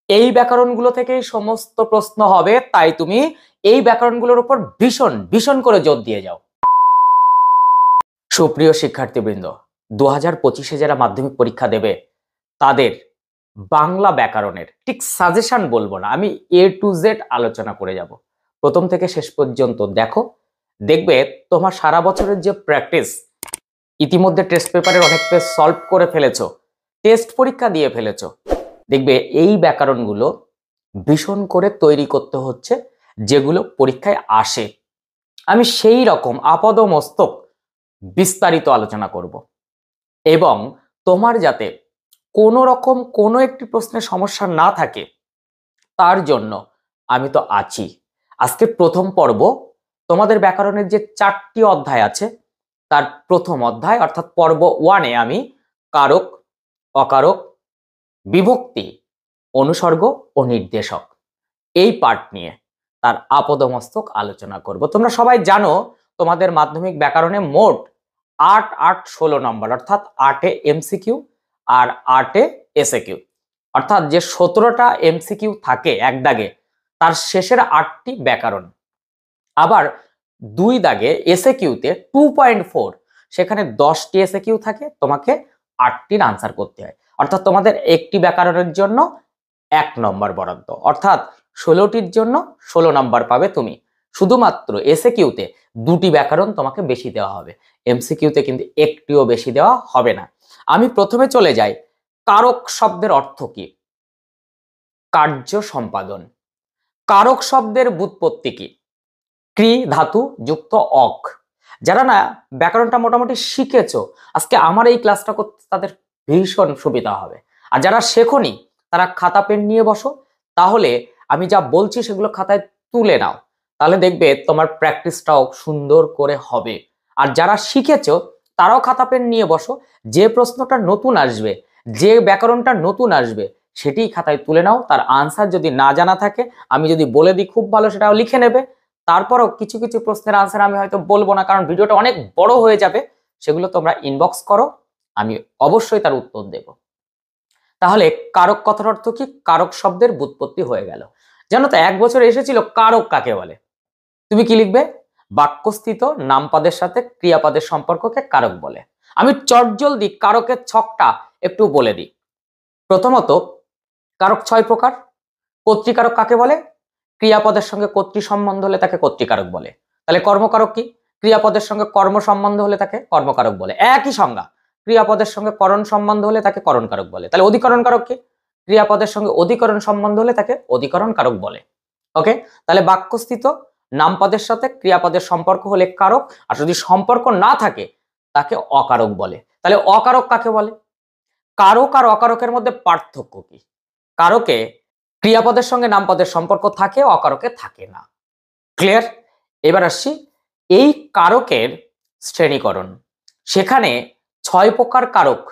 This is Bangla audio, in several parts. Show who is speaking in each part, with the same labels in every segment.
Speaker 1: এই ব্যাকরণগুলো থেকেই সমস্ত প্রশ্ন হবে, তাই তুমি এই ব্যাকরণগুলোর উপর ভীষণ ভীষণ করে জোর দিয়ে যাও। সুপ্রিয় শিক্ষার্থীবৃন্দ, 2025-এ যারা মাধ্যমিক পরীক্ষা দেবে তাদের বাংলা ব্যাকরণের ঠিক সাজেশন বলবো না, আমি A to Z আলোচনা করে যাব। প্রথম থেকে শেষ পর্যন্ত দেখো, দেখবে তোমার সারা বছরের যে প্র্যাকটিস, ইতিমধ্যে টেস্ট পেপারের অনেক পেজ সলভ করে ফেলেছো, টেস্ট পরীক্ষা দিয়ে ফেলেছো, দেখবে এই ব্যাকরণগুলো ভীষণ করে তৈরি করতে হচ্ছে, যেগুলো পরীক্ষায় আসে। আমি সেই রকম আপাদমস্তক বিস্তারিত আলোচনা করব এবং তোমার যাতে কোনো রকম কোনো একটি প্রশ্নের সমস্যা না থাকে তার জন্য আমি তো আছি। আজকে প্রথম পর্ব, তোমাদের ব্যাকরণের যে 4টি অধ্যায় আছে তার প্রথম অধ্যায় অর্থাৎ পর্ব 1-এ আমি কারক, অকারক, বিভক্তি, অনুসর্গ ও নির্দেশক এই পার্ট নিয়ে তার আপাদমস্তক আলোচনা করব। তোমরা সবাই জানো তোমাদের মাধ্যমিক ব্যাকরণে মোট 8 8 16 নম্বর, অর্থাৎ 8-এ MCQ আর 8-এ SAQ, অর্থাৎ যে 17টা MCQ থাকে এক দাগে তার শেষের 8টি ব্যাকরণ। আবার 2 দাগে SAQ-তে 2.4, সেখানে 10টি SAQ থাকে, তোমাকে 8টির আনসার করতে হয়, অর্থাৎ তোমাদের একটি ব্যাকরণের জন্য 1 নম্বর বরাদ্দ, অর্থাৎ 16টির জন্য 16 নম্বর পাবে তুমি। শুধুমাত্র SAQ-তে 2টি ব্যাকরণ তোমাকে বেশি দেওয়া হবে, MCQ-তে কিন্তু একটিও বেশি দেওয়া হবে না। আমি প্রথমে চলে যাই, কারক শব্দের অর্থ কি? কার্য সম্পাদন। কারক শব্দের ব্যুৎপত্তি কি? ক্রি ধাতু যুক্ত অক। যারা না ব্যাকরণটা মোটামুটি শিখেছো, আজকে আমার এই ক্লাসটা করতে তাদের ভীষণ সুবিধা হবে। আর যারা শেখোনি তারা খাতা পেন নিয়ে বসো, তাহলে আমি যা বলছি সেগুলো খাতায় তুলে নাও, তাহলে দেখবে তোমার প্র্যাকটিসটাও সুন্দর করে হবে। আর যারা শিখেছো তারাও খাতা পেন নিয়ে বসো, যে প্রশ্নটা নতুন আসবে, যে ব্যাকরণটা নতুন আসবে সেটি খাতায় তুলে নাও। তার আনসার যদি না জানা থাকে আমি যদি বলে দিই খুব ভালো, সেটাও লিখে নেবে। তারপরও কিছু কিছু প্রশ্নের আনসার আমি হয়তো বলবো না, কারণ ভিডিওটা অনেক বড় হয়ে যাবে, সেগুলো তোমরা ইনবক্স করো, আমি অবশ্যই তার উত্তর দেব। তাহলে কারক কথার অর্থ কি? কারক শব্দের ব্যুৎপত্তি হয়ে গেল। জানো তো 1 বছর এসেছিল কারক কাকে বলে? তুমি কি লিখবে? বাক্যস্থিত নামপদের সাথে ক্রিয়াপদের সম্পর্ককে কারক বলে। আমি চটজলদি কারকের ছকটা একটু বলে দিই। প্রথমত, কারক 6 প্রকার। কর্তৃকারক কাকে বলে? ক্রিয়াপদের সঙ্গে কর্তৃ সম্বন্ধ হলে তাকে কর্তৃকারক বলে। তাহলে কর্মকারক কি? ক্রিয়াপদের সঙ্গে কর্ম সম্বন্ধ হলে তাকে কর্মকারক বলে। একই সংজ্ঞা। ক্রিয়াপদের সঙ্গে করণ সম্বন্ধ হলে তাকে করণকারক বলে। তাহলে অধিকরণ কারক কি? ক্রিয়াপদের সঙ্গে অধিকরণ সম্বন্ধ হলে তাকে অধিকরণ কারক বলে। ওকে, তাহলে বাক্যস্থিত নামপদের সাথে ক্রিয়াপদের সম্পর্ক হলে কারক, আর যদি সম্পর্ক না থাকে তাকে অকারক বলে। তাহলে অকারক কাকে বলে? কারক আর অকারকের মধ্যে পার্থক্য কি? কারকে ক্রিয়াপদের সঙ্গে নামপদের সম্পর্ক থাকে, অকারকে থাকে না। ক্লিয়ার? এবার আসছি এই কারকের শ্রেণীকরণ। সেখানে 6 প্রকার কারক,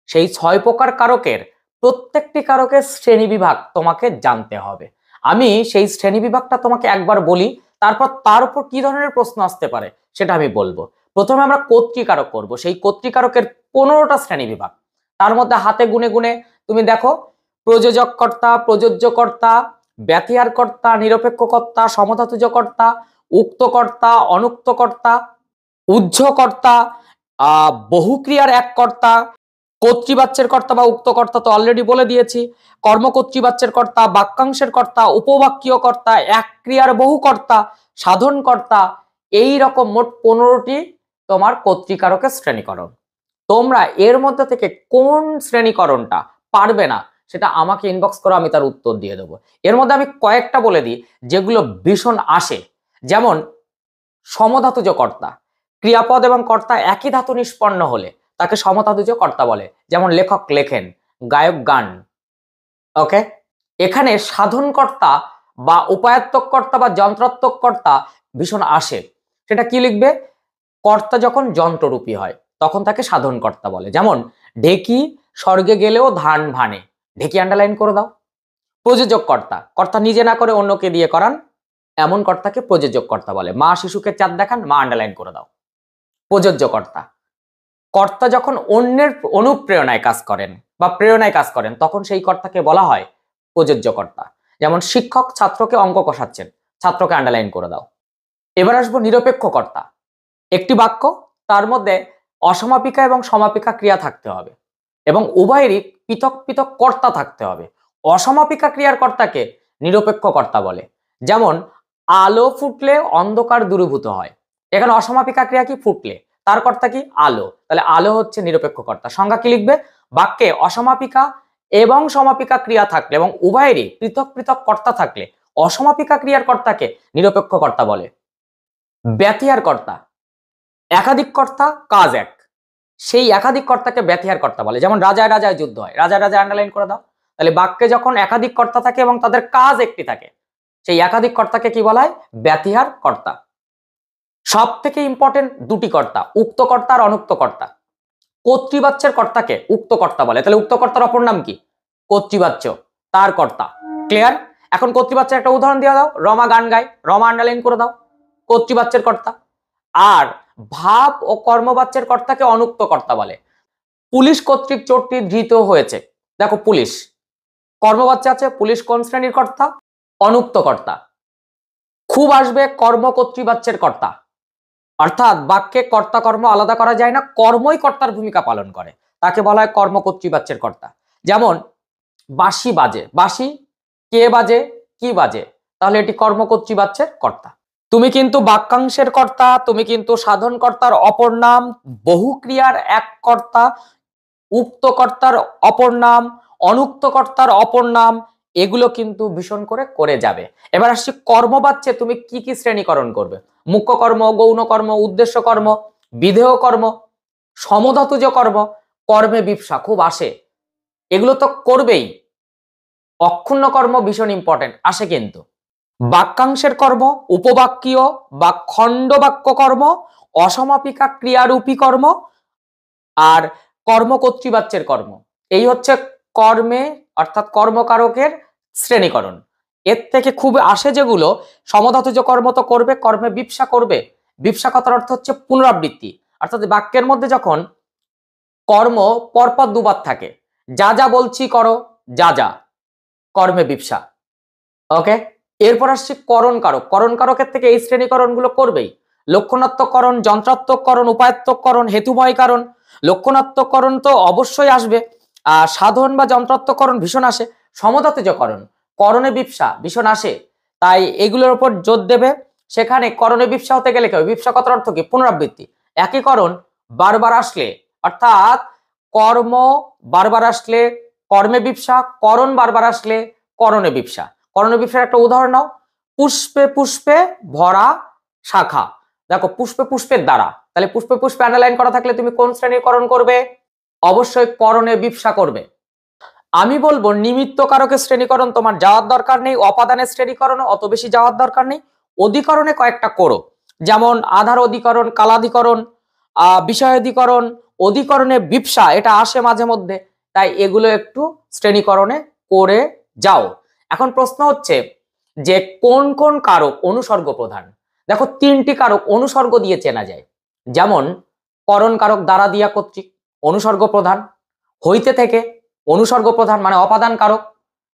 Speaker 1: সেই 6 প্রকার কারকের প্রত্যেকটি কারকের শ্রেণী বিভাগ তোমাকে জানতে হবে। আমি সেই শ্রেণী বিভাগটা তোমাকে একবার বলি, তারপর তার উপর কি ধরনের প্রশ্ন আসতে পারে সেটা আমি বলবো। প্রথমে আমরা কর্তৃকারক করব। সেই কর্তৃকারকের 15টা শ্রেণী বিভাগ, তার মধ্যে হাতে গুনে গুনে তুমি দেখো, প্রযোজক কর্তা, প্রযোজ্য কর্তা, ব্যতিহার কর্তা, নিরপেক্ষ কর্তা, সমধাতুজ কর্তা, উক্ত কর্তা, অনুক্ত কর্তা, উহ্য কর্তা, বহুক্রিয়ার এক কর্তা, কর্তৃবাচ্যের কর্তা বা উক্ত কর্তা তো অলরেডি বলে দিয়েছি, কর্মকর্তৃবাচ্যের কর্তা, বাক্যাংশের কর্তা, উপবাক্যীয় কর্তা, এক ক্রিয়ার বহু কর্তা, সাধন কর্তা, এই রকম মোট 15টি তোমার কর্তৃকারকের শ্রেণীকরণ। তোমরা এর মধ্যে থেকে কোন শ্রেণীকরণটা পারবে না সেটা আমাকে ইনবক্স করো, আমি তার উত্তর দিয়ে দেবো। এর মধ্যে আমি কয়েকটা বলে দিই যেগুলো ভীষণ আসে, যেমন সমধাতুজ কর্তা। ক্রিয়াপদ এবং কর্তা একই ধাতু নিষ্পন্ন হলে তাকে সমধাতুজ কর্তা বলে, যেমন লেখক লেখেন, গায়ক গান। ওকে, এখানে সাধনকর্তা বা উপায়াত্মক কর্তা বা যন্ত্রাত্মক কর্তা ভীষণ আসে। সেটা কি লিখবে? কর্তা যখন যন্ত্ররূপী হয় তখন তাকে সাধনকর্তা বলে, যেমন ঢেকি স্বর্গে গেলেও ধান ভানে, ঢেকি আন্ডারলাইন করে দাও। প্রযোজক কর্তা, কর্তা নিজে না করে অন্যকে দিয়ে করান, এমন কর্তাকে প্রযোজক কর্তা বলে। মা শিশুকে চাঁদ দেখান, মা আন্ডারলাইন করে দাও। প্রযোজ্য কর্তা, কর্তা যখন অন্যের অনুপ্রেরণায় কাজ করেন বা প্রেরণায় কাজ করেন তখন সেই কর্তাকে বলা হয় প্রযোজ্য কর্তা। যেমন শিক্ষক ছাত্রকে অঙ্ক কষাচ্ছেন, ছাত্রকে আন্ডারলাইন করে দাও। এবার আসবো নিরপেক্ষ কর্তা। একটি বাক্য, তার মধ্যে অসমাপিকা এবং সমাপিকা ক্রিয়া থাকতে হবে এবং উভয়েরই পৃথক পৃথক কর্তা থাকতে হবে। অসমাপিকা ক্রিয়ার কর্তাকে নিরপেক্ষ কর্তা বলে। যেমন আলো ফুটলে অন্ধকার দূরীভূত হয়, এখানে অসমাপিকা ক্রিয়া কি? ফুটলে, তার কর্তা কি? আলো, তাহলে আলো হচ্ছে নিরপেক্ষ কর্তা। সংজ্ঞা কি লিখবে? বাক্যে অসমাপিকা এবং সমাপিকা ক্রিয়া থাকলে এবং উভয়েরই পৃথক পৃথক কর্তা থাকলে অসমাপিকা ক্রিয়ার কর্তাকে নিরপেক্ষ কর্তা বলে। ব্যতিহার কর্তা, একাধিক কর্তা কাজ এক, সেই একাধিক কর্তাকে ব্যতিহার কর্তা বলে। যেমন রাজায় রাজায় যুদ্ধ হয়, রাজায় রাজায় আন্ডারলাইন করে দাও। তাহলে বাক্যে যখন একাধিক কর্তা থাকে এবং তাদের কাজ একটি থাকে, সেই একাধিক কর্তাকে কি বলা হয়? ব্যতিহার কর্তা। সব থেকে ইম্পর্টেন্ট দুটি কর্তা, উক্ত কর্তা আর অনুক্ত কর্তা। কর্তৃবাচ্যের কর্তাকে উক্ত কর্তা বলে। তাহলে উক্ত কর্তার অপর নাম কি? কর্তৃবাচ্য, তার কর্তা। ক্লিয়ার? এখন কর্তৃবাচ্যের একটা উদাহরণ দিয়ে দাও। রমা গান গায়, রমা আন্ডারলাইন করে দাও, কর্তৃবাচ্যের কর্তা। আর ভাব ও কর্মবাচ্যের কর্তাকে অনুক্ত কর্তা বলে। পুলিশ কর্তৃক চোরটি ধৃত হয়েছে, দেখো পুলিশ, কর্মবাচ্য আছে, পুলিশ কোন শ্রেণীর কর্তা? অনুক্ত কর্তা। খুব আসবে কর্ম কর্তৃবাচ্যের কর্তা, অর্থাৎ বাক্যে কর্তা কর্ম আলাদা করা যায় না, কর্মই কর্তার ভূমিকা পালন করে, তাকে বলা হয় কর্ম কর্তৃবাচ্যের কর্তা। যেমন বাঁশি বাজে, বাঁশি কে বাজে? কি বাজে? তাহলে এটি কর্ম কর্তৃবাচ্যের কর্তা। তুমি কিন্তু বাক্যাংশের কর্তা, তুমি কিন্তু সাধন কর্তার অপর নাম, বহু ক্রিয়ার এক কর্তা, উক্ত কর্তার অপর নাম, অনুক্ত কর্তার অপর নাম, এগুলো কিন্তু ভীষণ করে করে যাবে। এবার আসছি কর্মবাচ্যে তুমি কি কি শ্রেণীকরণ করবে। মুখ্য কর্ম, গৌণ কর্ম, উদ্দেশ্য কর্ম, বিধেয় কর্ম, সমধাতুজ কর্ম, কর্মে বিপ্সা খুব আসে, এগুলো তো করবেই। অক্ষুণ্ণ কর্ম ভীষণ ইম্পর্টেন্ট, আসে কিন্তু। বাক্যাংশের কর্ম, উপবাক্যীয় বা খণ্ড বাক্য কর্ম, অসমাপিকা ক্রিয়ারূপী কর্ম, আর কর্ম কর্তৃবাচ্যের কর্ম। এই হচ্ছে কর্মে অর্থাৎ কর্মকারকের শ্রেণীকরণ। এর থেকে খুব আসে যেগুলো, সমধাতুজ কর্ম তো করবে, কর্মে বিপ্সা করবে। বিপ্সা কথার অর্থ হচ্ছে পুনরাবৃত্তি, অর্থাৎ বাক্যের মধ্যে যখন কর্ম পরপর দুবার থাকে, যা যা বলছি করো, যা যা, কর্মে বিপ্সা। ওকে, এরপর আসছি করণ কারক। করণ কারকের থেকে এই শ্রেণীকরণ গুলো করবেই। লক্ষণাত্মককরণ, যন্ত্রাত্মককরণ, উপায়াত্মককরণ, হেতুময় কারণ। লক্ষণাত্মককরণ তো অবশ্যই আসবে, আর সাধন বা যন্ত্রাত্মককরণ ভীষণ আসে। সমধাতুজকরণ, করণে বিপ্সা ভীষণ আসে, তাই এগুলোর উপর জোর দেবে। সেখানে করণে বিপ্সা হতে গেলে কি হবে? বিপ্সা কথার অর্থ কি? পুনরাবৃত্তি। একই করণ বারবার আসলে, অর্থাৎ কর্ম বারবার আসলে কর্মে বিপ্সা, করণ বারবার আসলে করণে বিপ্সা। করণে বিপ্সার একটা উদাহরণ নাও, পুষ্পে পুষ্পে ভরা শাখা। দেখো পুষ্পে পুষ্পের দ্বারা, তাহলে পুষ্পে পুষ্পে আন্ডারলাইন করা থাকলে তুমি কোন শ্রেণীকরণ করবে? অবশ্যই করণে বিপ্সা করবে। আমি বলবো নিমিত্ত কারকের শ্রেণীকরণ তোমার যাওয়ার দরকার নেই, অপাদানের শ্রেণীকরণ অত বেশি যাওয়ার দরকার নেই। অধিকরণে কয়েকটা করো, যেমন আধার অধিকরণ, কালাধিকরণ, বিষয়াধিকরণ, অধিকরণে বিপ্সা, এটা আসে মাঝে মধ্যে, তাই এগুলো একটু শ্রেণীকরণে করে যাও। এখন প্রশ্ন হচ্ছে যে কোন কোন কারক অনুসর্গ প্রধান। দেখো তিনটি কারক অনুসর্গ দিয়ে চেনা যায়, যেমন করণ কারক দ্বারা দিয়া কর্তৃক অনুসর্গ প্রধান, হইতে থেকে অনুসর্গ প্রধান মানে অপাদান কারক,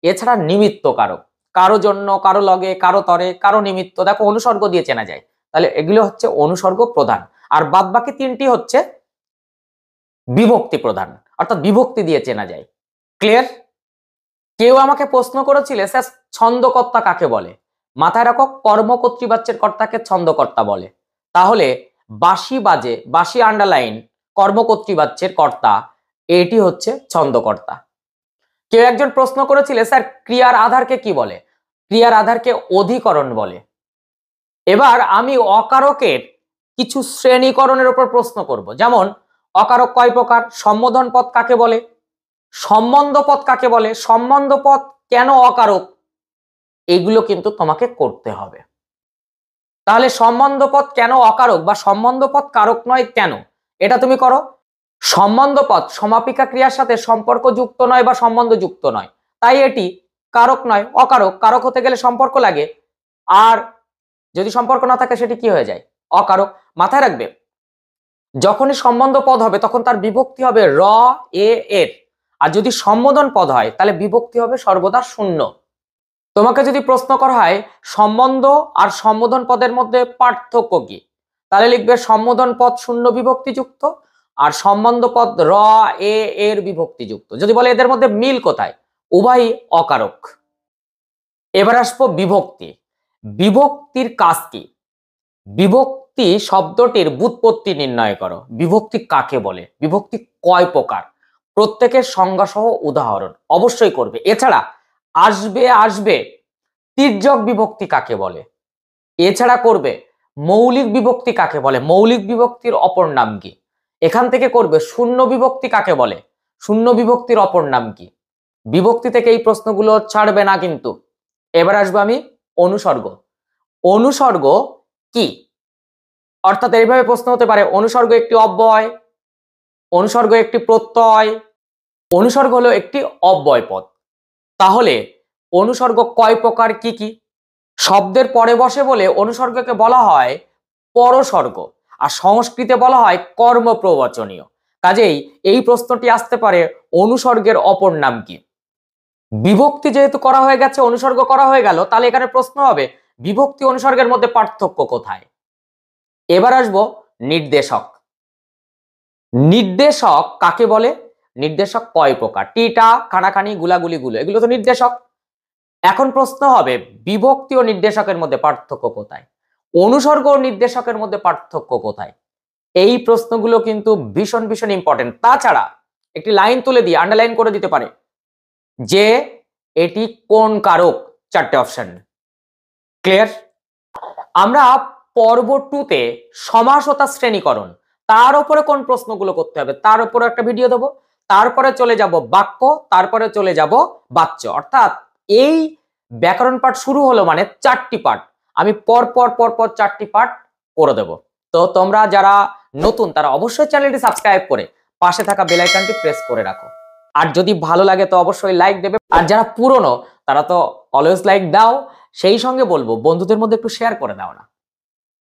Speaker 1: এছাড়া নিমিত্ত কারক, কারো জন্য, কারো লগে, কারো তরে, কারো নিমিত্ত, দেখো অনুসর্গ দিয়ে চেনা যায়। তাহলে এগুলো হচ্ছে অনুসর্গ প্রধান, আর বাদ বাকি তিনটি হচ্ছে বিভক্তি প্রধান, অর্থাৎ বিভক্তি দিয়ে চেনা যায়। ক্লিয়ার? কেউ আমাকে প্রশ্ন করেছিল স্যার ছন্দকর্তা কাকে বলে? মাথায় রাখো কর্ম কর্তৃবাচ্যের কর্তাকে ছন্দকর্তা বলে। তাহলে বাঁশি বাজে, বাঁশি আন্ডারলাইন, কর্ম কর্তৃবাচ্যের কর্তা, এটি হচ্ছে ছন্দকর্তা। কেউ একজন প্রশ্ন করেছিল স্যার ক্রিয়ার আধারকে কি বলে? ক্রিয়ার আধারকে অধিকরণ বলে। এবার আমি অকারকের কিছু শ্রেণীকরণের উপর প্রশ্ন করব, যেমন অকারক কয় প্রকার, সম্বোধন পদ কাকে বলে, সম্বন্ধ পদ কাকে বলে, সম্বন্ধ পদ কেন অকারক, এগুলো কিন্তু তোমাকে করতে হবে। তাহলে সম্বন্ধ পদ কেন অকারক বা সম্বন্ধ পদ কারক নয় কেন, এটা তুমি করো। সম্বন্ধ পদ সমাপিকা ক্রিয়ার সাথে সম্পর্ক যুক্ত নয় বা সম্বন্ধ যুক্ত নয়, তাই এটি কারক নয়, অকারক। কারক হতে গেলে সম্পর্ক লাগে, আর যদি সম্পর্ক না থাকে সেটি কি হয়ে যায়? অকারক। মাথায় রাখবে যখনই সম্বন্ধ পদ হবে তখন তার বিভক্তি হবে র এ এর, আর যদি সম্বোধন পদ হয় তাহলে বিভক্তি হবে সর্বদা শূন্য। তোমাকে যদি প্রশ্ন করা হয় সম্বন্ধ আর সম্বোধন পদের মধ্যে পার্থক্য কি, তাহলে লিখবে সম্বোধন পদ শূন্য বিভক্তিযুক্ত আর সম্বন্ধ পদ র এ এর বিভক্তিযুক্ত। যদি বলে এদের মধ্যে মিল কোথায়, উভয়ই অকারক। এবার আসবো বিভক্তি। বিভক্তির কাজ কি? বিভক্তি শব্দটির ব্যুৎপত্তি নির্ণয় করো। বিভক্তি কাকে বলে, বিভক্তি কয় প্রকার, প্রত্যেকের সংজ্ঞা সহ উদাহরণ অবশ্যই করবে। এছাড়া আসবে তির্যক বিভক্তি কাকে বলে, এছাড়া করবে মৌলিক বিভক্তি কাকে বলে, মৌলিক বিভক্তির অপর নাম কি, এখান থেকে করবে শূন্য বিভক্তি কাকে বলে, শূন্য বিভক্তির অপর নাম কি। বিভক্তি থেকে এই প্রশ্নগুলো ছাড়বে না কিন্তু। এবার আসবো আমি অনুসর্গ। অনুসর্গ কি, অর্থাৎ এইভাবে প্রশ্ন হতে পারে অনুসর্গ একটি অব্যয়, অনুসর্গ একটি প্রত্যয়, অনুসর্গ হলো একটি অব্যয় পদ। তাহলে অনুসর্গ কয় প্রকার কি কি? শব্দের পরে বসে বলে অনুসর্গকে বলা হয় পরসর্গ, আর সংস্কৃতে বলা হয় কর্মপ্রবচনীয়। কাজেই এই প্রশ্নটি আসতে পারে অনুসর্গের অপর নাম কি। বিভক্তি যেহেতু করা হয়ে গেছে, অনুসর্গ করা হয়ে গেল, তাহলে এখানে প্রশ্ন হবে বিভক্তি অনুসর্গের মধ্যে পার্থক্য কোথায়। এবার আসবো নির্দেশক। নির্দেশক কাকে বলে, নির্দেশক কয় প্রকার, টিটা খানাখানি গুলাগুলি গুলো, এগুলো তো নির্দেশক। এখন প্রশ্ন হবে বিভক্তি ও নির্দেশকের মধ্যে পার্থক্য কোথায়, অনুসর্গ ও নির্দেশকের মধ্যে পার্থক্য কোথায়। এই প্রশ্নগুলো কিন্তু ভীষণ ভীষণ ইম্পর্টেন্ট। তাছাড়া একটি লাইন তুলে দিয়ে আন্ডারলাইন করে দিতে পারে যে এটি কোন কারক, চারটে অপশন। ক্লিয়ার? আমরা পর্ব 2 তে সমাস ও তার শ্রেণীকরণ, তার উপরে কোন প্রশ্নগুলো করতে হবে তার উপরে একটা ভিডিও দেবো। তারপরে চলে যাব বাক্য, তারপরে চলে যাব বাচ্য। অর্থাৎ এই ব্যাকরণ পাঠ শুরু হলো মানে 4টি পাঠ আমি পর পর 4টি পাঠ করে দেব। তো তোমরা যারা নতুন তারা অবশ্যই চ্যানেলটি সাবস্ক্রাইব করে পাশে থাকা বেল আইকনটি প্রেস করে রাখো। আর যদি ভালো লাগে তো অবশ্যই লাইক দেবে, আর যারা পুরনো তারা তো অলওয়েজ লাইক দাও। সেই সঙ্গে বলবো বন্ধুদের মধ্যে একটু শেয়ার করে দাও না,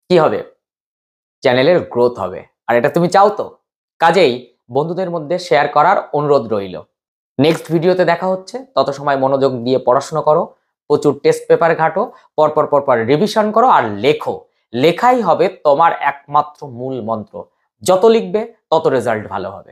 Speaker 1: কি হবে, চ্যানেলের গ্রোথ হবে। আর এটা তুমি চাও তো, কাজেই বন্ধুদের মধ্যে শেয়ার করার অনুরোধ রইল। নেক্সট ভিডিওতে দেখা হচ্ছে, তত সময় মনোযোগ দিয়ে পড়াশোনা করো, প্রচুর টেস্ট পেপার ঘাটো, পরপর রিভিশন করো আর লেখো। লেখাই হবে তোমার একমাত্র মূল মন্ত্র। যত লিখবে তত রেজাল্ট ভালো হবে।